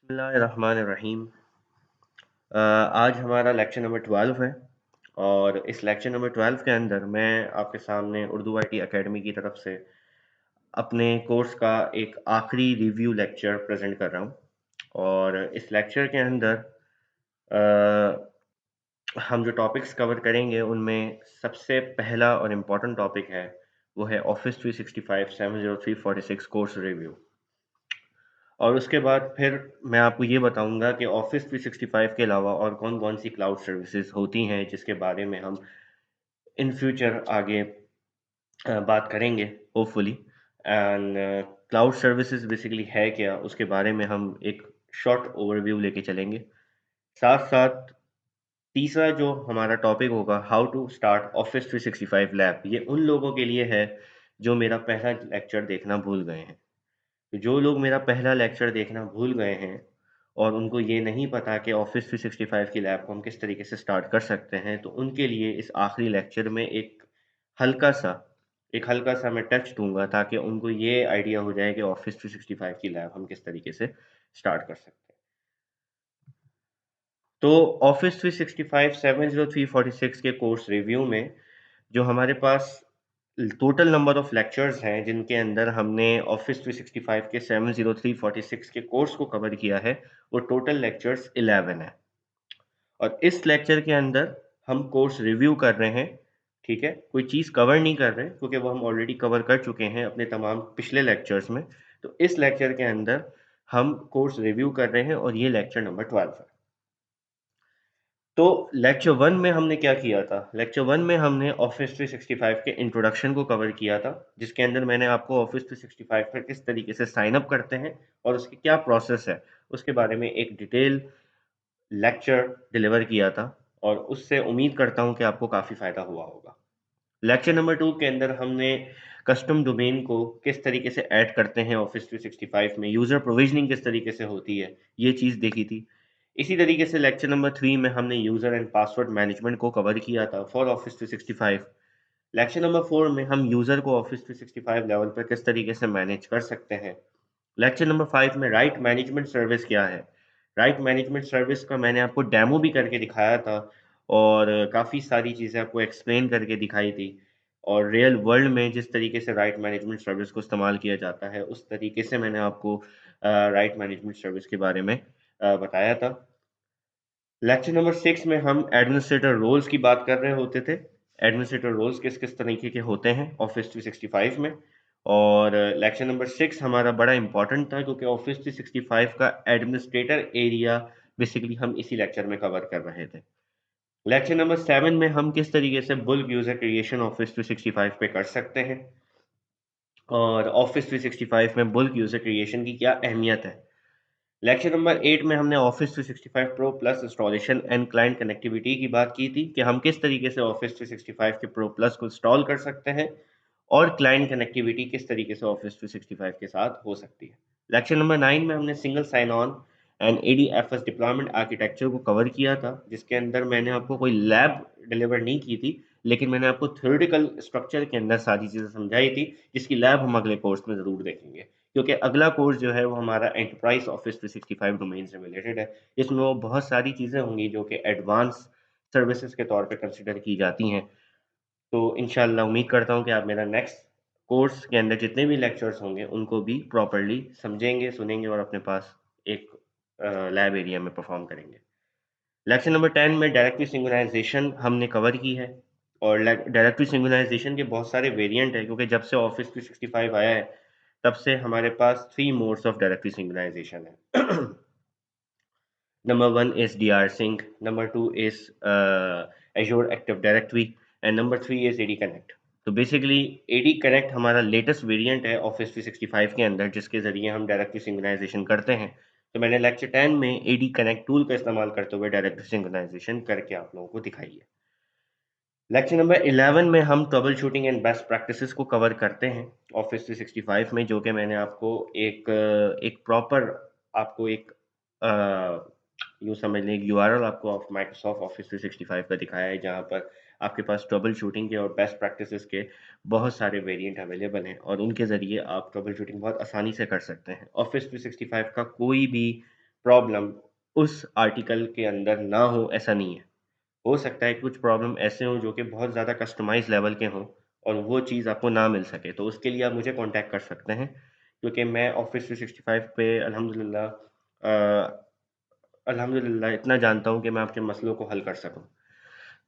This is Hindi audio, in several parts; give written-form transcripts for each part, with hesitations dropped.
बिस्मिल्लाहिर्रहमानिर्रहीम। आज हमारा लेक्चर नंबर 12 है और इस लेक्चर नंबर 12 के अंदर मैं आपके सामने उर्दू आईटी एकेडमी की तरफ से अपने कोर्स का एक आखिरी रिव्यू लेक्चर प्रेजेंट कर रहा हूँ। और इस लेक्चर के अंदर हम जो टॉपिक्स कवर करेंगे उनमें सबसे पहला और इम्पोर्टेंट टॉपिक है वो है ऑफिस 365 70346 कोर्स रिव्यू। और उसके बाद फिर मैं आपको ये बताऊंगा कि ऑफिस 365 के अलावा और कौन-कौन सी क्लाउड सर्विसेज होती हैं जिसके बारे में हम इन फ्यूचर आगे बात करेंगे hopefully. And cloud services basically है क्या, उसके बारे में हम एक शॉर्ट ओवरव्यू लेके चलेंगे। साथ-साथ तीसरा जो हमारा टॉपिक होगा, how to start Office 365 lab, ये उन लोगों के लिए है जो मेरा पहला लेक्चर देखना भूल गए हैं। तो जो लोग मेरा पहला लेक्चर देखना भूल गए हैं और उनको ये नहीं पता कि ऑफिस 365 की लैब को हम किस तरीके से स्टार्ट कर सकते हैं, तो उनके लिए इस आखिरी लेक्चर में हल्का सा हल्का सा मैं टच दूंगा ताकि उनको ये आइडिया हो जाए कि ऑफिस 365 की लैब हम किस तरीके से स्टार्ट कर सकते हैं। तो ऑफिस 365 70346 के कोर्स रिव्यू में जो हमारे पास टोटल नंबर ऑफ लेक्चर्स हैं जिनके अंदर हमने ऑफिस 365 के 70346 के कोर्स को कवर किया है, वो टोटल लेक्चर्स 11 है। और इस लेक्चर के अंदर हम कोर्स रिव्यू कर रहे हैं, ठीक है? कोई चीज़ कवर नहीं कर रहे क्योंकि वो हम ऑलरेडी कवर कर चुके हैं अपने तमाम पिछले लेक्चर्स में। तो इस लेक्चर के अंदर हम कोर्स रिव्यू कर रहे हैं और ये लेक्चर नंबर 12 है। तो लेक्चर 1 में हमने क्या किया था? लेक्चर 1 में हमने ऑफिस 365 के इंट्रोडक्शन को कवर किया था, जिसके अंदर मैंने आपको ऑफिस 365 पर किस तरीके से साइन अप करते हैं और उसकी क्या प्रोसेस है, उसके बारे में एक डिटेल लेक्चर डिलीवर किया था और उससे उम्मीद करता हूँ कि आपको काफ़ी फ़ायदा हुआ होगा। लेक्चर नंबर 2 के अंदर हमने कस्टम डोमेन को किस तरीके से ऐड करते हैं ऑफिस 365 में, यूज़र प्रोविजनिंग किस तरीके से होती है, ये चीज़ देखी थी। इसी तरीके से लेक्चर नंबर 3 में हमने यूज़र एंड पासवर्ड मैनेजमेंट को कवर किया था फॉर ऑफिस 365। लेक्चर नंबर 4 में हम यूज़र को ऑफिस 365 लेवल पर किस तरीके से मैनेज कर सकते हैं। लेक्चर नंबर 5 में राइट मैनेजमेंट सर्विस क्या है? राइट मैनेजमेंट सर्विस का मैंने आपको डेमो भी करके दिखाया था और काफ़ी सारी चीज़ें आपको एक्सप्लेन करके दिखाई थी। और रियल वर्ल्ड में जिस तरीके से राइट मैनेजमेंट सर्विस को इस्तेमाल किया जाता है, उस तरीके से मैंने आपको राइट मैनेजमेंट सर्विस के बारे में बताया था। लेक्चर नंबर 6 में हम एडमिनिस्ट्रेटर रोल्स की बात कर रहे होते थे। एडमिनिस्ट्रेटर रोल्स किस-किस तरीके के होते हैं ऑफिस 365 में। और लेक्चर नंबर 6 हमारा बड़ा इम्पोर्टेंट था क्योंकि ऑफिस 365 का एडमिनिस्ट्रेटर एरिया बेसिकली हम इसी लेक्चर में कवर कर रहे थे। लेक्चर नंबर 7 में हम किस तरीके से बुल्क यूज़र क्रिएशन ऑफिस 365 पे कर सकते हैं और ऑफिस 365 में बुल्क यूज़र क्रिएशन की क्या अहमियत है। लेक्चर नंबर 8 में हमने office 365 pro plus installation and client connectivity की बात की थी कि हम किस तरीके से ऑफिस 365 के प्रो प्लस को इंस्टॉल कर सकते हैं और क्लाइंट कनेक्टिविटी किस तरीके से ऑफिस 365 के साथ हो सकती है। लेक्चर नंबर 9 में हमने single sign on and ADFS deployment architecture को कवर किया था, जिसके अंदर मैंने आपको कोई लैब डिलीवर नहीं की थी, लेकिन मैंने आपको थ्योरेटिकल स्ट्रक्चर के अंदर सारी चीज़ें समझाई थी, जिसकी लैब हम अगले कोर्स में ज़रूर देखेंगे। क्योंकि अगला कोर्स जो है वो हमारा एंटरप्राइज ऑफिस 365 डोमेन से रिलेटेड है, जिसमें वो बहुत सारी चीज़ें होंगी जो कि एडवांस सर्विसेज के तौर पे कंसिडर की जाती हैं। तो इंशाल्लाह उम्मीद करता हूँ कि आप मेरा नेक्स्ट कोर्स के अंदर जितने भी लेक्चर्स होंगे उनको भी प्रॉपर्ली समझेंगे, सुनेंगे और अपने पास एक लैब एरिया में परफॉर्म करेंगे। लेक्चर नंबर 10 में डायरेक्टरी सिंक्रोनाइज़ेशन हमने कवर की है और डायरेक्टरी सिंक्रोनाइज़ेशन के बहुत सारे वेरिएंट हैं क्योंकि जब से ऑफिस 365 आया है, तब से हमारे पास 3 मोड्स ऑफ डायरेक्टरी सिंक्रोनाइज़ेशन है। Number one is DR Sync, number two is Azure Active Directory, and number three is AD Connect. तो बेसिकली AD Connect हमारा लेटेस्ट वेरिएंट है ऑफिस 365 के अंदर, जिसके ज़रिए हम डायरेक्टरी सिंक्रोनाइजेशन करते हैं। तो मैंने लेक्चर 10 में AD Connect टूल का इस्तेमाल करते हुए डायरेक्टरी सिंक्रोनाइजेशन करके आप लोगों को दिखाई है। लेक्चर नंबर 11 में हम trouble shooting and best practices को कवर करते हैं ऑफिस 365 में, जो कि मैंने आपको एक प्रॉपर आपको एक यूँ समझ लें, एक यूआरएल आपको ऑफ माइक्रोसॉफ्ट ऑफिस 365 का दिखाया है, जहाँ पर आपके पास ट्रबल शूटिंग के और बेस्ट प्रैक्टिसेस के बहुत सारे वेरिएंट अवेलेबल हैं और उनके ज़रिए आप ट्रबल शूटिंग बहुत आसानी से कर सकते हैं। ऑफिस 365 का कोई भी प्रॉब्लम उस आर्टिकल के अंदर ना हो ऐसा नहीं है। हो सकता है कुछ प्रॉब्लम ऐसे हों जो कि बहुत ज़्यादा कस्टमाइज़ लेवल के हों और वो चीज़ आपको ना मिल सके, तो उसके लिए आप मुझे कॉन्टैक्ट कर सकते हैं, क्योंकि मैं ऑफ़िस 365 पे अल्हम्दुलिल्लाह इतना जानता हूँ कि मैं आपके मसलों को हल कर सकूँ।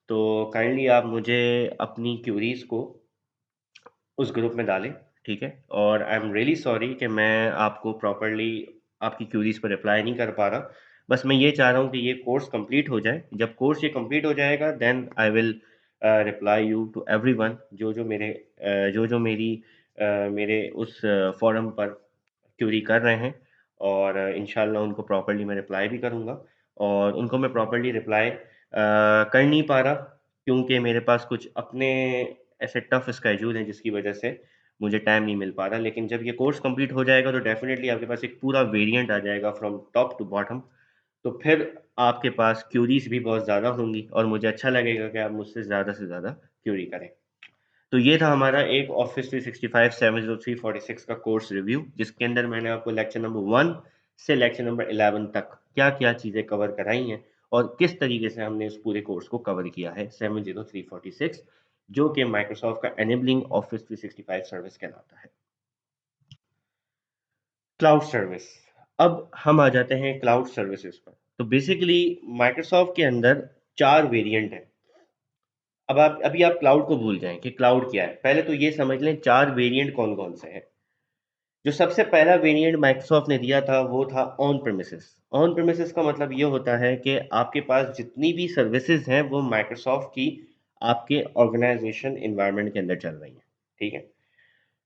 तो काइंडली आप मुझे अपनी क्यूरीज़ को उस ग्रुप में डालें, ठीक है? और आई एम रियली सॉरी कि मैं आपको प्रॉपर्ली आपकी क्यूरीज़ पे रिप्लाई नहीं कर पा रहा। बस मैं ये चाह रहा हूँ कि ये कोर्स कंप्लीट हो जाए। जब कोर्स ये कंप्लीट हो जाएगा then I will reply you to everyone जो मेरी मेरे उस फ़ोरम पर क्यूरी कर रहे हैं, और इंशाल्लाह उनको प्रॉपर्ली मैं रिप्लाई भी करूँगा। और उनको मैं प्रॉपर्ली रिप्लाई कर नहीं पा रहा क्योंकि मेरे पास कुछ अपने ऐसे टफ स्केड्यूल है जिसकी वजह से मुझे टाइम नहीं मिल पा रहा। लेकिन जब ये कोर्स कंप्लीट हो जाएगा तो डेफिनेटली आपके पास एक पूरा वेरिएंट आ जाएगा फ्रॉम टॉप टू बॉटम। तो फिर आपके पास क्यूरीज भी बहुत ज़्यादा होंगी और मुझे अच्छा लगेगा कि आप मुझसे ज़्यादा से ज़्यादा क्यूरी करें। तो ये था हमारा एक ऑफिस 365 70346 का कोर्स रिव्यू, जिसके अंदर मैंने आपको लेक्चर नंबर 1 से लेक्चर नंबर 11 तक क्या क्या चीज़ें कवर कराई हैं और किस तरीके से हमने इस पूरे कोर्स को कवर किया है 70346, जो कि माइक्रोसॉफ्ट का एनेबलिंग ऑफिस 365 सर्विस कहलाता है। Cloud service. अब हम आ जाते हैं क्लाउड सर्विसेज पर। तो बेसिकली माइक्रोसॉफ्ट के अंदर 4 वेरिएंट हैं। अब आप अभी आप क्लाउड को भूल जाएं कि क्लाउड क्या है, पहले तो ये समझ लें 4 वेरिएंट कौन कौन से हैं। जो सबसे पहला वेरिएंट माइक्रोसॉफ्ट ने दिया था वो था ऑन प्रेमिसेस। ऑन प्रेमिसेस का मतलब ये होता है कि आपके पास जितनी भी सर्विसेज हैं वो माइक्रोसॉफ्ट की आपके ऑर्गेनाइजेशन इन्वायरमेंट के अंदर चल रही हैं, ठीक है?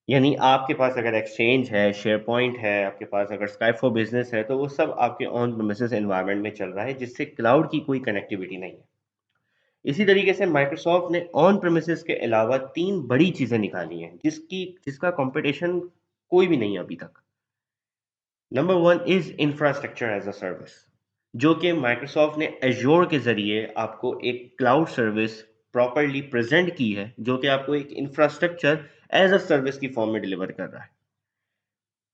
यानी आपके पास अगर एक्सचेंज है, शेयर पॉइंट है, आपके पास अगर स्काई फॉर बिजनेस है, तो वो सब आपके ऑन प्रेमिसेस एनवायरनमेंट में चल रहा है, जिससे क्लाउड की कोई कनेक्टिविटी नहीं है। इसी तरीके से माइक्रोसॉफ्ट ने ऑन प्रेमिसेस के अलावा 3 बड़ी चीजें निकाली हैं जिसका कंपटीशन कोई भी नहीं है अभी तक। Number 1 is infrastructure as a service, जो कि माइक्रोसॉफ्ट ने एज्योर के जरिए आपको एक क्लाउड सर्विस प्रॉपर्ली प्रेजेंट की है, जो कि आपको एक इंफ्रास्ट्रक्चर एज अ सर्विस की फॉर्म में डिलीवर कर रहा है।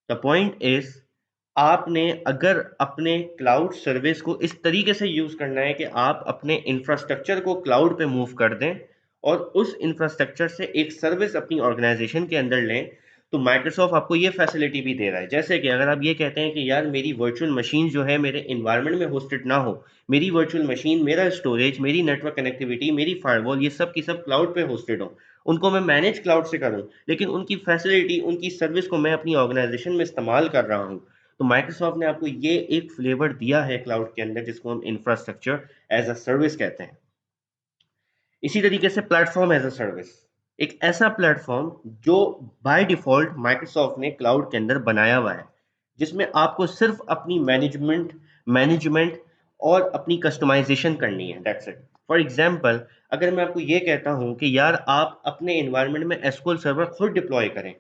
द पॉइंट इज, आपने अगर अपने क्लाउड सर्विस को इस तरीके से यूज करना है कि आप अपने इंफ्रास्ट्रक्चर को क्लाउड पे मूव कर दें और उस इंफ्रास्ट्रक्चर से एक सर्विस अपनी ऑर्गेनाइजेशन के अंदर लें, तो माइक्रोसॉफ्ट आपको ये फैसिलिटी भी दे रहा है। जैसे कि अगर आप ये कहते हैं कि यार मेरी वर्चुअल मशीन जो है मेरे इन्वायरमेंट में होस्टेड ना हो, मेरी वर्चुअल मशीन, मेरा स्टोरेज, मेरी नेटवर्क कनेक्टिविटी, मेरी फायरवॉल, ये सब की सब क्लाउड पे होस्टेड हो, उनको मैं मैनेज क्लाउड से करूं, लेकिन उनकी फैसिलिटी, उनकी सर्विस को मैं अपनी ऑर्गेनाइजेशन में इस्तेमाल कर रहा हूं, तो माइक्रोसॉफ्ट ने आपको ये एक फ्लेवर दिया है क्लाउड के अंदर, जिसको हम इंफ्रास्ट्रक्चर एज अ सर्विस कहते हैं। इसी तरीके से प्लेटफॉर्म एज अ सर्विस, एक ऐसा प्लेटफॉर्म जो बाय डिफॉल्ट माइक्रोसॉफ्ट ने क्लाउड के अंदर बनाया हुआ है, जिसमें आपको सिर्फ अपनी मैनेजमेंट और अपनी कस्टमाइजेशन करनी है, दैट्स इट। फॉर एग्जांपल, अगर मैं आपको ये कहता हूं कि यार आप अपने एनवायरनमेंट में एसक्यूएल सर्वर खुद डिप्लॉय करें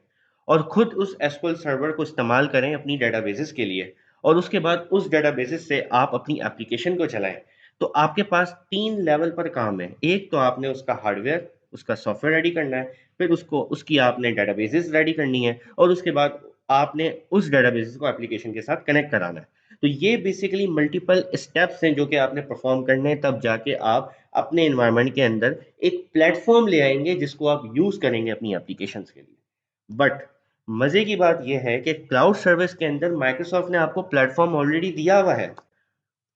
और खुद उस एसक्यूएल सर्वर को इस्तेमाल करें अपनी डेटाबेसेस के लिए, और उसके बाद उस डेटाबेसेस से आप अपनी एप्लीकेशन को चलाएं, तो आपके पास 3 लेवल पर काम है। एक तो आपने उसका हार्डवेयर, उसका सॉफ्टवेयर रेडी करना है, फिर उसकी आपने डेटाबेसेस रेडी करनी है, और उसके बाद आपने उस डेटाबेसेस को एप्लीकेशन के साथ कनेक्ट कराना है। तो ये बेसिकली मल्टीपल स्टेप्स हैं जो कि आपने परफॉर्म करने हैं, तब जाके आप अपने एनवायरनमेंट के अंदर एक प्लेटफॉर्म ले आएंगे जिसको आप यूज करेंगे अपनी एप्लीकेशंस के लिए। बट मजे की बात यह है कि क्लाउड सर्विस के अंदर माइक्रोसॉफ्ट ने आपको प्लेटफॉर्म ऑलरेडी दिया हुआ है।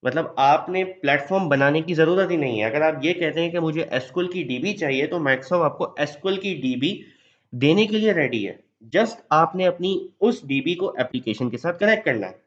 मतलब आपने प्लेटफॉर्म बनाने की जरूरत ही नहीं है। अगर आप ये कहते हैं कि मुझे एसक्यूएल की डीबी चाहिए, तो माइक्रोसॉफ्ट आपको एसक्यूएल की डीबी देने के लिए रेडी है। जस्ट आपने अपनी उस डीबी को एप्लीकेशन के साथ कनेक्ट करना है।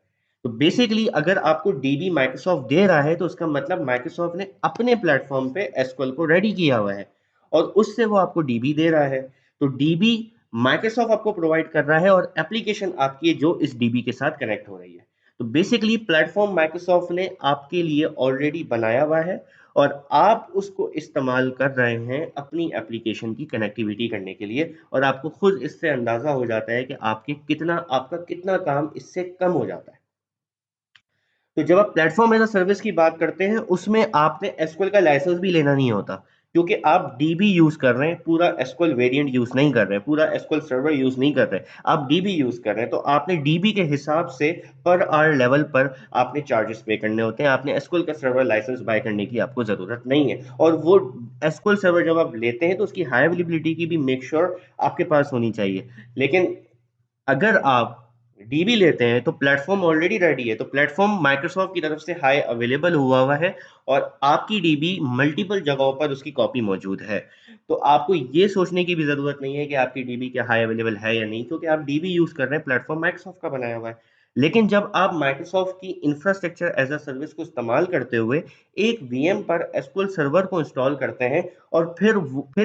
तो बेसिकली अगर आपको डीबी माइक्रोसॉफ्ट दे रहा है, तो उसका मतलब माइक्रोसॉफ्ट ने अपने प्लेटफॉर्म पे एसक्यूएल को रेडी किया हुआ है और उससे वो आपको डीबी दे रहा है। तो डीबी माइक्रोसॉफ्ट आपको प्रोवाइड कर रहा है और एप्लीकेशन आपकी है जो इस डीबी के साथ कनेक्ट हो रही है। तो बेसिकली प्लेटफॉर्म माइक्रोसॉफ्ट ने आपके लिए ऑलरेडी बनाया हुआ है और आप उसको इस्तेमाल कर रहे हैं अपनी एप्लीकेशन की कनेक्टिविटी करने के लिए, और आपको खुद इससे अंदाजा हो जाता है कि आपका कितना काम इससे कम हो जाता है। तो जब आप प्लेटफॉर्म एज अ सर्विस की बात करते हैं, उसमें आपने एसक्यूएल का लाइसेंस भी लेना नहीं होता। क्योंकि आप डीबी यूज कर रहे हैं, पूरा एसक्यूएल वेरिएंट यूज नहीं कर रहे हैं, पूरा एसक्यूएल सर्वर यूज नहीं कर रहे हैं, आप डीबी यूज कर रहे हैं, तो आपने डीबी के हिसाब से पर आवर लेवल पर आपने चार्जेस पे करने होते हैं। आपने एसक्यूएल का सर्वर लाइसेंस बाय करने की आपको जरूरत नहीं है। और वो एसक्यूएल सर्वर जब आप लेते हैं तो उसकी हाई अवेलेबिलिटी की भी मेक श्योर आपके पास होनी चाहिए। लेकिन अगर आप डीबी लेते हैं तो प्लेटफॉर्म ऑलरेडी रेडी है, तो प्लेटफॉर्म माइक्रोसॉफ्ट की तरफ से हाई अवेलेबल हुआ है और आपकी डीबी मल्टीपल जगहों पर उसकी कॉपी मौजूद है। तो आपको ये सोचने की भी जरूरत नहीं है कि आपकी डीबी क्या हाई अवेलेबल है या नहीं, क्योंकि आप डीबी यूज कर रहे हैं, प्लेटफॉर्म माइक्रोसॉफ्ट का बनाया हुआ है। लेकिन जब आप माइक्रोसॉफ्ट की इंफ्रास्ट्रक्चर एज अ सर्विस को इस्तेमाल करते हुए एक वीएम पर एसक्यूएल सर्वर को इंस्टॉल करते हैं और फिर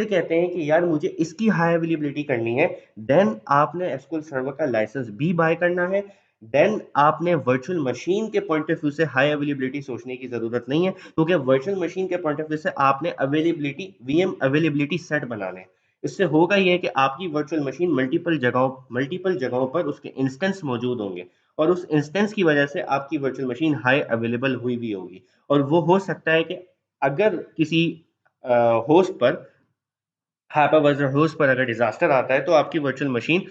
कहते हैं कि यार मुझे इसकी हाई अवेलेबिलिटी करनी है, देन आपने एसक्यूएल सर्वर का लाइसेंस भी बाय करना है। देन आपने वर्चुअल मशीन के पॉइंट ऑफ व्यू से हाई अवेलेबिलिटी सोचने की जरूरत नहीं है, क्योंकि वर्चुअल मशीन के पॉइंट ऑफ व्यू से आपने अवेलेबिलिटी वीएम अवेलेबिलिटी सेट बनाने हैं। इससे होगा ये कि आपकी वर्चुअल मशीन मल्टीपल जगहों पर उसके इंस्टेंस मौजूद होंगे और उस इंस्टेंस की वजह से आपकी वर्चुअल मशीन हाई अवेलेबल हुई भी होगी। और वो हो सकता है कि अगर किसी होस्ट पर हाइपरवाइजर होस्ट पर अगर डिजास्टर आता है तो आपकी वर्चुअल मशीन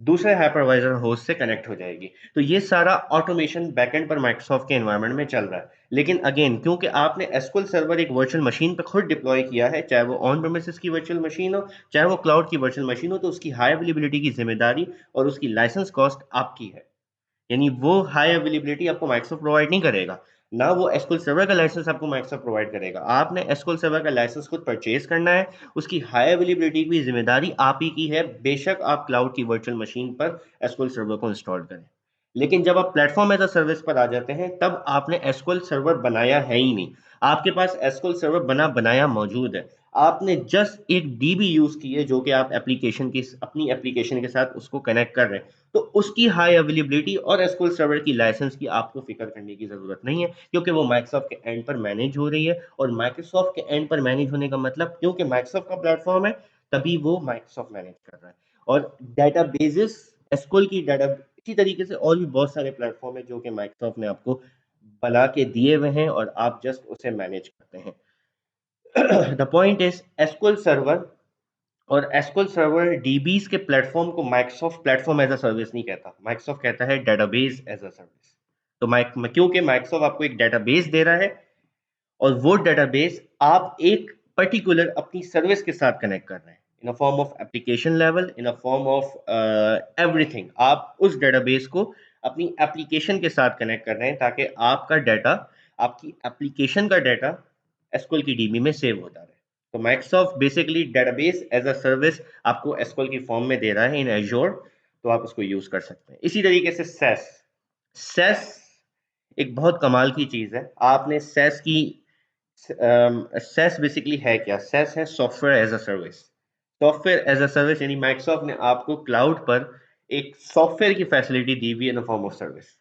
दूसरे हाइपरवाइजर होस्ट से कनेक्ट हो जाएगी। तो ये सारा ऑटोमेशन बैकएंड पर माइक्रोसॉफ्ट के एनवायरनमेंट में चल रहा है। लेकिन अगेन, क्योंकि आपने एसक्यूएल सर्वर एक वर्चुअल मशीन पर खुद डिप्लॉय किया है, चाहे वो ऑन प्रेमिसेस की वर्चुअल मशीन हो, चाहे वो क्लाउड की वर्चुअल मशीन हो, तो उसकी हाई अवेलेबिलिटी की जिम्मेदारी और उसकी लाइसेंस कॉस्ट आपकी है। यानी वो हाई अवेलेबिलिटी आपको माइक्रोसॉफ्ट प्रोवाइड नहीं करेगा, ना वो एसक्यूएल सर्वर का लाइसेंस आपको माइक्रोसॉफ्ट प्रोवाइड करेगा। आपने एसक्यूएल सर्वर का लाइसेंस खुद परचेज करना है, उसकी हाई अवेलेबिलिटी की जिम्मेदारी आप ही की है, बेशक आप क्लाउड की वर्चुअल मशीन पर एसक्यूएल सर्वर को इंस्टॉल करें। लेकिन जब आप प्लेटफॉर्म एज अ सर्विस पर आ जाते हैं तब आपने एसक्यूएल सर्वर बनाया है ही नहीं। आपके पास एसक्यूएल सर्वर बनाया मौजूद है, आपने जस्ट एक डीबी यूज की है जो कि आप एप्लीकेशन की अपनी एप्लीकेशन के साथ उसको कनेक्ट कर रहे हैं। तो उसकी हाई अवेलेबिलिटी और एसक्यूएल सर्वर की लाइसेंस की आपको फिक्र करने की जरूरत नहीं है, क्योंकि वो माइक्रोसॉफ्ट के एंड पर मैनेज हो रही है। और माइक्रोसॉफ्ट के एंड पर मैनेज होने का मतलब, क्योंकि माइक्रोसॉफ्ट का प्लेटफॉर्म है तभी वो माइक्रोसॉफ्ट मैनेज कर रहा है। और डेटाबेसेस, एसक्यूएल की डाटा, इसी तरीके से और भी बहुत सारे प्लेटफॉर्म है जो कि माइक्रोसॉफ्ट ने आपको बना के दिए हुए हैं और आप जस्ट उसे मैनेज करते हैं। The point is SQL server और एसक्यूएल सर्वर डीबीज के प्लेटफॉर्म को Microsoft platform as a service नहीं कहता, माइक्रोसॉफ्ट कहता है डेटाबेस एज अ सर्विस। तो क्योंकि माइक्रोसॉफ्ट आपको एक डेटाबेस दे रहा है और वो डेटाबेस आप एक पर्टिकुलर अपनी सर्विस के साथ कनेक्ट कर रहे हैं, in a form of application level, in a form of everything, आप उस डेटाबेस को अपनी एप्लीकेशन के साथ कनेक्ट कर रहे हैं ताकि आपका डाटा, आपकी एप्लीकेशन का डाटा एसक्यूएल की डीबी में सेव होता रहे। तो Microsoft basically database as a service आपको एसक्यूएल की फॉर्म में दे रहा है इन एज्योर, तो आप उसको यूज कर सकते हैं। इसी तरीके से सेस, सेस एक बहुत कमाल की चीज है। आपने सेस की, सेस बेसिकली है क्या? सेस है software as a service. Software as a service यानी माइक्रोसॉफ्ट ने आपको क्लाउड पर एक सॉफ्टवेयर की फैसिलिटी दी हुई in the form of service,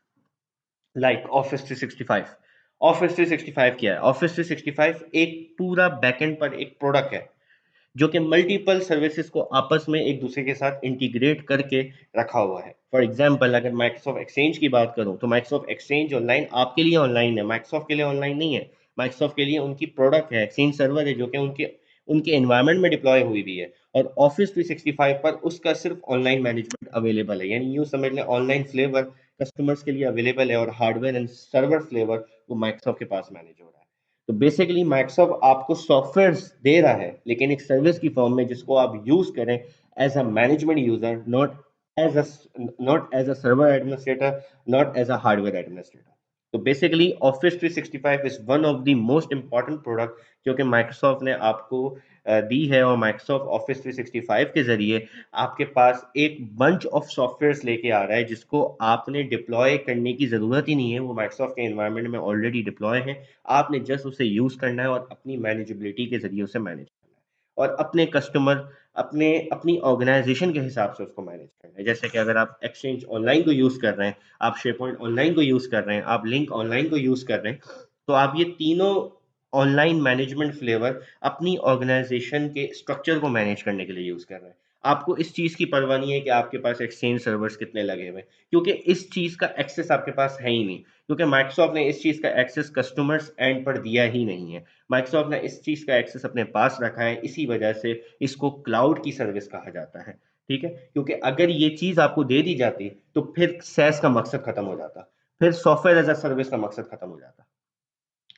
like office 365। Office 365 क्या है? ऑफिस 365 एक पूरा बैकएंड पर एक प्रोडक्ट है जो कि मल्टीपल सर्विसेज को आपस में एक दूसरे के साथ इंटीग्रेट करके रखा हुआ है। फॉर एग्जांपल, अगर माइक्रोसॉफ्ट एक्सचेंज की बात करूं तो माइक्रोसॉफ्ट एक्सचेंज ऑनलाइन आपके लिए ऑनलाइन है, माइक्रोसॉफ्ट के लिए ऑनलाइन नहीं है। माइक्रोसॉफ्ट के लिए उनकी प्रोडक्ट है, एक्सचेंज सर्वर है, जो कि उनके उनके एनवायरनमेंट में डिप्लॉय हुई भी है। और ऑफिस 365 पर उसका सिर्फ ऑनलाइन मैनेजमेंट अवेलेबल है, यानी यूं समझ लें ऑनलाइन फ्लेवर कस्टमर्स के लिए अवेलेबल है और हार्डवेयर एंड सर्वर फ्लेवर वो माइक्रोसॉफ्ट के पास मैनेज हो रहा है। तो बेसिकली माइक्रोसॉफ्ट आपको सॉफ्टवेयर दे रहा है लेकिन एक सर्विस की फॉर्म में, जिसको आप यूज करें as a management user, as a not as a server administrator, not as a hardware administrator. तो basically office 365 is one of the most important product जो कि माइक्रोसॉफ्ट ने आपको दी है। और माइक्रोसॉफ्ट ऑफिस 365 के जरिए आपके पास एक बंच ऑफ सॉफ्टवेयर्स लेके आ रहा है जिसको आपने डिप्लॉय करने की ज़रूरत ही नहीं है, वो माइक्रोसॉफ्ट के एनवायरनमेंट में ऑलरेडी डिप्लॉय है। आपने जस्ट उसे यूज़ करना है और अपनी मैनेजेबिलिटी के जरिए उसे मैनेज करना है और अपने कस्टमर, अपनी ऑर्गेनाइजेशन के हिसाब से उसको मैनेज करना है। जैसे कि अगर आप एक्सचेंज ऑनलाइन को यूज़ कर रहे हैं, आप शेयरपॉइंट ऑनलाइन को यूज़ कर रहे हैं, आप लिंक ऑनलाइन को यूज़ कर रहे हैं, तो आप ये तीनों ऑनलाइन मैनेजमेंट फ्लेवर अपनी ऑर्गेनाइजेशन के स्ट्रक्चर को मैनेज करने के लिए यूज़ कर रहे हैं। आपको इस चीज़ की परवाह नहीं है कि आपके पास एक्सचेंज सर्वर्स कितने लगे हुए हैं, क्योंकि इस चीज़ का एक्सेस आपके पास है ही नहीं, क्योंकि माइक्रोसॉफ्ट ने इस चीज़ का एक्सेस कस्टमर्स एंड पर दिया ही नहीं है। माइक्रोसॉफ्ट ने इस चीज़ का एक्सेस अपने पास रखा है, इसी वजह से इसको क्लाउड की सर्विस कहा जाता है। ठीक है, क्योंकि अगर ये चीज़ आपको दे दी जाती तो फिर सैस का मकसद खत्म हो जाता, फिर सॉफ्टवेयर एज अ सर्विस का मकसद खत्म हो जाता।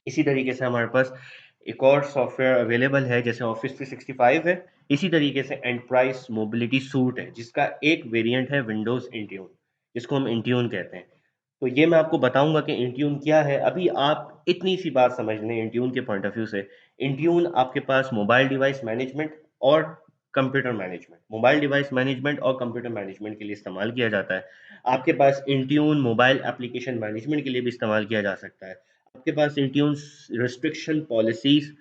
इसी तरीके से हमारे पास एक और सॉफ्टवेयर अवेलेबल है जैसे ऑफिस 365 है। इसी तरीके से एंटरप्राइज मोबिलिटी सूट है जिसका एक वेरिएंट है विंडोज इंट्यून, जिसको हम इंट्यून कहते हैं। तो ये मैं आपको बताऊंगा कि इंट्यून क्या है। अभी आप इतनी सी बात समझ लें इंट्यून के पॉइंट ऑफ व्यू से। इंट्यून आपके पास मोबाइल डिवाइस मैनेजमेंट और computer management, mobile device management और कंप्यूटर मैनेजमेंट के लिए इस्तेमाल किया जाता है। आपके पास इंट्यून मोबाइल एप्लीकेशन मैनेजमेंट के लिए भी इस्तेमाल किया जा सकता है। आपके पास Intune restriction policies,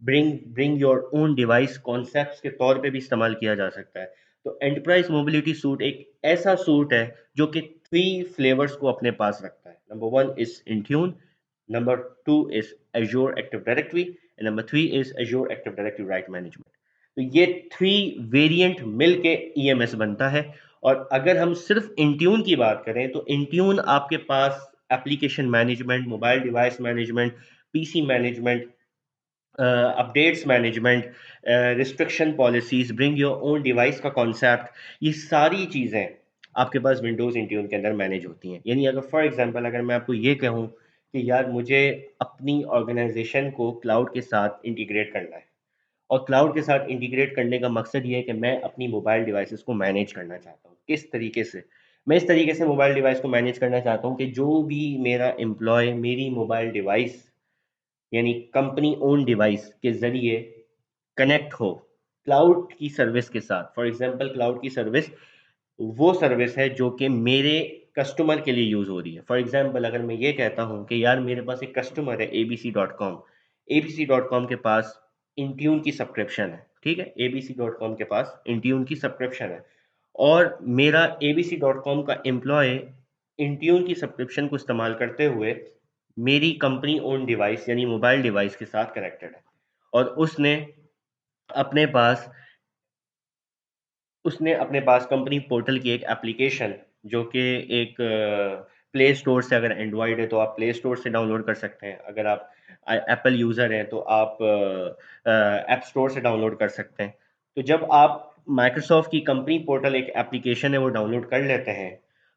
bring your own device concepts के तौर पे भी इस्तेमाल किया जा सकता है। तो एंटरप्राइज मोबिलिटी सूट एक ऐसा सूट है जो कि 3 फ्लेवर्स को अपने पास रखता है। Number 1 is Intune, number 2 is azure active directory and number 3 is azure active directory right management. तो ये 3 वेरिएंट मिलके ईएमएस बनता है। और अगर हम सिर्फ इंट्यून की बात करें तो इंट्यून आपके पास application management, mobile device management, PC management, updates management, restriction policies, bring your own device का कॉन्सेप्ट, ये सारी चीज़ें आपके पास विंडोज़ इंट्यून के अंदर मैनेज होती हैं। यानी अगर फॉर एग्जांपल अगर मैं आपको ये कहूँ कि यार मुझे अपनी ऑर्गेनाइजेशन को क्लाउड के साथ इंटीग्रेट करना है, और क्लाउड के साथ इंटीग्रेट करने का मकसद ये है कि मैं अपनी मोबाइल डिवाइसेस को मैनेज करना चाहता हूँ। किस तरीके से? मैं इस तरीके से मोबाइल डिवाइस को मैनेज करना चाहता हूँ कि जो भी मेरा एम्प्लॉय मेरी मोबाइल डिवाइस यानी कंपनी ओन डिवाइस के ज़रिए कनेक्ट हो क्लाउड की सर्विस के साथ। फॉर एग्जांपल क्लाउड की सर्विस वो सर्विस है जो कि मेरे कस्टमर के लिए यूज़ हो रही है। फॉर एग्जांपल अगर मैं ये कहता हूँ कि यार मेरे पास एक कस्टमर है abc.com, abc.com के पास इंट्यून की सब्सक्रिप्शन है, ठीक है? abc.com के पास इंट्यून की सब्सक्रिप्शन है और मेरा abc.com का एम्प्लॉय इंट्यून की सब्सक्रिप्शन को इस्तेमाल करते हुए मेरी कंपनी ओन डिवाइस यानी मोबाइल डिवाइस के साथ कनेक्टेड है, और अपने पास उसने अपने पास कंपनी पोर्टल की एक एप्लीकेशन जो कि एक प्ले स्टोर से, अगर एंड्रॉयड है तो आप प्ले स्टोर से डाउनलोड कर सकते हैं, अगर आप एप्पल यूज़र हैं तो आप ऐप स्टोर से डाउनलोड कर सकते हैं। तो जब आप माइक्रोसॉफ्ट की कंपनी पोर्टल एक एप्लीकेशन है वो डाउनलोड कर लेते हैं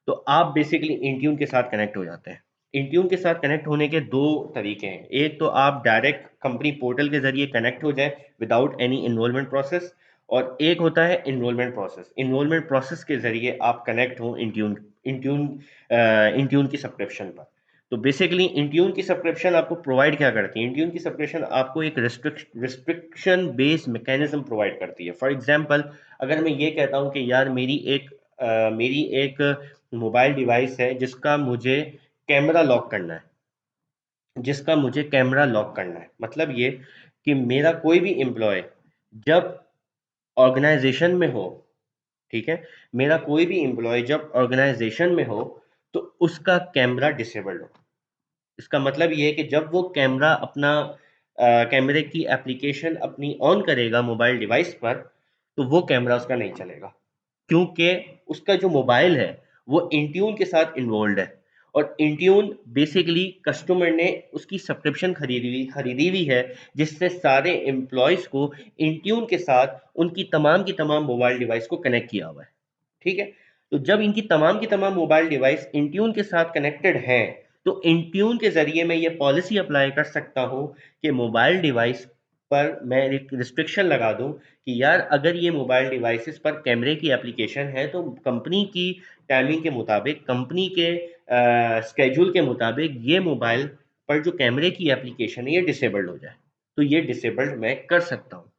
तो आप बेसिकली इंट्यून के साथ कनेक्ट हो जाते हैं। इंट्यून के साथ कनेक्ट होने के दो तरीके हैं। एक तो आप डायरेक्ट कंपनी पोर्टल के जरिए कनेक्ट हो जाए विदाउट एनी इन्वॉल्वमेंट प्रोसेस, और एक होता है इनरोलमेंट प्रोसेस। इनरोलमेंट प्रोसेस के जरिए आप कनेक्ट हो इंट्यून इंट्यून की सब्सक्रिप्शन पर। तो बेसिकली इंट्यून की सब्सक्रिप्शन आपको प्रोवाइड क्या करती है? इंट्यून की सब्सक्रिप्शन आपको एक रिस्ट्रिक्शन बेस्ड मैकेनिज्म प्रोवाइड करती है। फॉर एग्जांपल अगर मैं ये कहता हूँ कि यार मेरी एक मोबाइल डिवाइस है जिसका मुझे कैमरा लॉक करना है। मतलब ये कि मेरा कोई भी एम्प्लॉय जब ऑर्गेनाइजेशन में हो, ठीक है, मेरा कोई भी एम्प्लॉय जब ऑर्गेनाइजेशन में हो तो उसका कैमरा डिसेबल्ड हो। इसका मतलब ये है कि जब वो कैमरे की एप्लीकेशन अपनी ऑन करेगा मोबाइल डिवाइस पर तो वो कैमरा उसका नहीं चलेगा, क्योंकि उसका जो मोबाइल है वो इंट्यून के साथ इन्वॉल्व है। और इंट्यून बेसिकली कस्टमर ने उसकी सब्सक्रिप्शन खरीदी हुई है जिससे सारे एम्प्लॉयज़ को इंट्यून के साथ उनकी की तमाम मोबाइल डिवाइस को कनेक्ट किया हुआ है। ठीक है? तो जब इनकी की तमाम मोबाइल डिवाइस इंट्यून के साथ कनेक्टेड हैं तो इंट्यून के ज़रिए मैं ये पॉलिसी अप्लाई कर सकता हूँ कि मोबाइल डिवाइस पर मैं एक रिस्ट्रिक्शन लगा दूँ कि यार अगर ये मोबाइल डिवाइसेस पर कैमरे की एप्लीकेशन है तो कंपनी की टाइमिंग के मुताबिक, कंपनी के स्केड्यूल के मुताबिक ये मोबाइल पर जो कैमरे की एप्लीकेशन है ये डिसेबल्ड हो जाए। तो ये डिसेबल्ड मैं कर सकता हूँ।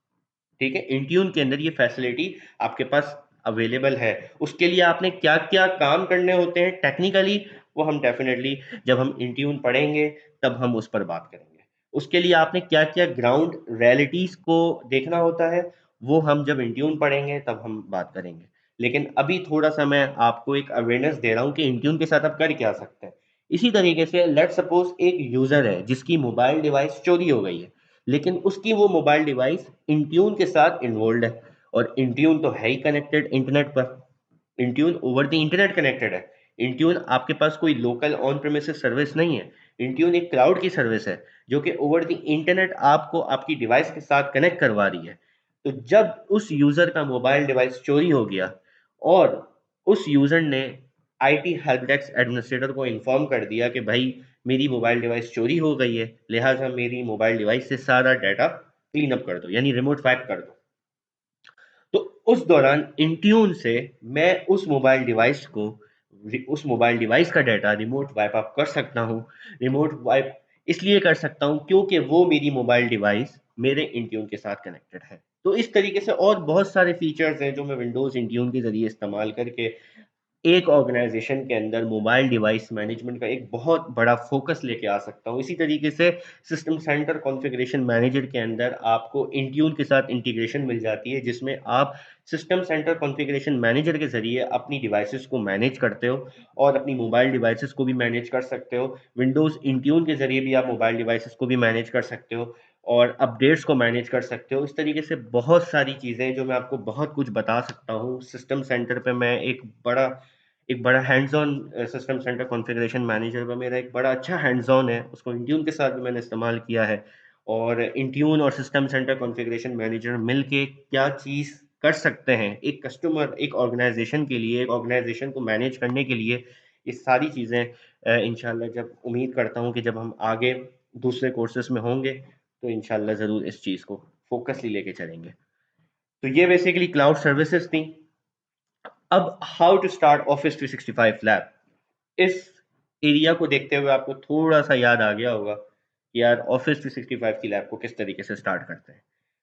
ठीक है? इंट्यून के अंदर ये फैसिलिटी आपके पास अवेलेबल है। उसके लिए आपने क्या-क्या काम करने होते हैं टेक्निकली, वो हम डेफिनेटली जब हम इंट्यून पढ़ेंगे तब हम उस पर बात करेंगे। उसके लिए आपने क्या-क्या ग्राउंड रियलिटीज़ को देखना होता है, वो हम जब इंट्यून पढ़ेंगे तब हम बात करेंगे। लेकिन अभी थोड़ा-सा मैं आपको एक अवेयरनेस दे रहा हूँ कि इंट्यून के साथ आप कर क्या सकते हैं। इसी तरीके से लेट्स सपोज़ एक यूज़र है जिसकी मोबाइल डिवाइस चोरी हो गई है, लेकिन उसकी वो मोबाइल डिवाइस इंट्यून के साथ इन्वॉल्व्ड है और इंट्यून तो है ही कनेक्टेड इंटरनेट पर। Intune over the internet connected है। इंट्यून आपके पास कोई लोकल ऑन प्रेमिसेस सर्विस नहीं है। इंट्यून एक क्लाउड की सर्विस है जो कि ओवर द इंटरनेट आपको आपकी डिवाइस के साथ कनेक्ट करवा रही है। तो जब उस यूजर का मोबाइल डिवाइस चोरी हो गया और उस यूजर ने आईटी हेल्प डेस्क एडमिनिस्ट्रेटर को इन्फॉर्म कर दिया कि भाई मेरी मोबाइल डिवाइस चोरी हो गई है, लिहाजा मेरी मोबाइल डिवाइस से सारा डाटा क्लीन अप कर दो, यानी रिमोट वाइप कर दो। तो उस दौरान इंट्यून से मैं उस मोबाइल डिवाइस का डाटा रिमोट वाइप अप कर सकता हूँ। रिमोट वाइप इसलिए कर सकता हूँ क्योंकि वो मेरी मोबाइल डिवाइस मेरे इंट्यून के साथ कनेक्टेड है। तो इस तरीके से और बहुत सारे फीचर्स हैं जो मैं विंडोज़ इंट्यून के ज़रिए इस्तेमाल करके एक ऑर्गेनाइजेशन के अंदर मोबाइल डिवाइस मैनेजमेंट का एक बहुत बड़ा फोकस लेके आ सकता हूँ। इसी तरीके से सिस्टम सेंटर कॉन्फ़िगरेशन मैनेजर के अंदर आपको इंट्यून के साथ इंटीग्रेशन मिल जाती है, जिसमें आप सिस्टम सेंटर कॉन्फ़िगरेशन मैनेजर के ज़रिए अपनी डिवाइसेस को मैनेज करते हो और अपनी मोबाइल डिवाइसेस को भी मैनेज कर सकते हो। विंडोज़ इंट्यून के ज़रिए भी आप मोबाइल डिवाइसेस को भी मैनेज कर सकते हो और अपडेट्स को मैनेज कर सकते हो। इस तरीके से बहुत सारी चीज़ें हैं जो मैं आपको बहुत कुछ बता सकता हूँ। सिस्टम सेंटर पे मैं एक बड़ा hands on system centre configuration manager पे मेरा एक बड़ा अच्छा हैंड्स ऑन है, उसको इंट्यून के साथ भी मैंने इस्तेमाल किया है। और इंट्यून और सिस्टम सेंटर कॉन्फ़िगरेशन मैनेजर मिलके क्या चीज़ कर सकते हैं, एक कस्टमर, एक ऑर्गेनाइज़ेशन के लिए, एक ऑर्गेनाइज़ेशन को मैनेज करने के लिए, ये सारी चीज़ें इंशाल्लाह जब उम्मीद करता हूँ कि जब हम आगे दूसरे कोर्सेज़ में होंगे, तो इंशाल्लाह ज़रूर इस चीज़ को फ़ोकसली लेके चलेंगे। तो ये बेसिकली क्लाउड सर्विसेज़ थी। अब how to start Office 365 lab. इस एरिया को देखते हुए आपको थोड़ा सा याद आ गया होगा कि यार ऑफिस 365 की लैब को किस तरीके से स्टार्ट करते हैं।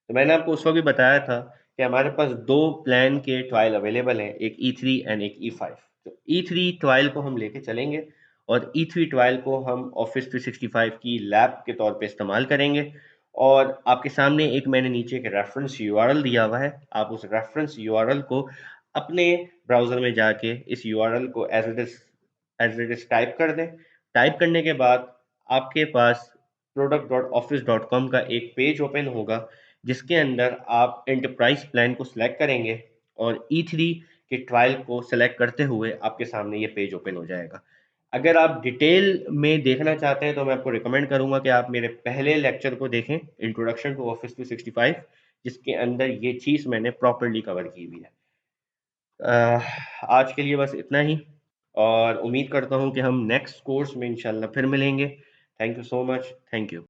तो मैंने आपको उस वक्त भी बताया था कि हमारे पास दो प्लान के ट्रायल अवेलेबल हैं, एक E3 एंड एक E5। तो E3 ट्रायल को हम लेके चलेंगे और E3 ट्रायल को हम ऑफिस 365 की लैब के तौर पे इस्तेमाल करेंगे। और आपके सामने एक मैंने नीचे एक रेफरेंस यूआरएल दिया हुआ है, आप उस रेफरेंस यूआरएल को अपने ब्राउज़र में जाके इस यूआरएल को एज इट इज टाइप कर दें। टाइप करने के बाद आपके पास product.office.com का एक पेज ओपन होगा, जिसके अंदर आप एंटरप्राइज प्लान को सिलेक्ट करेंगे और E3 के ट्रायल को सिलेक्ट करते हुए आपके सामने ये पेज ओपन हो जाएगा। अगर आप डिटेल में देखना चाहते हैं तो मैं आपको रिकमेंड करूंगा कि आप मेरे पहले लेक्चर को देखें, इंट्रोडक्शन टू ऑफिस 365, जिसके अंदर ये चीज़ मैंने प्रॉपरली कवर की हुई है। आज के लिए बस इतना ही और उम्मीद करता हूँ कि हम नेक्स्ट कोर्स में इंशाल्लाह फिर मिलेंगे। Thank you so much. Thank you.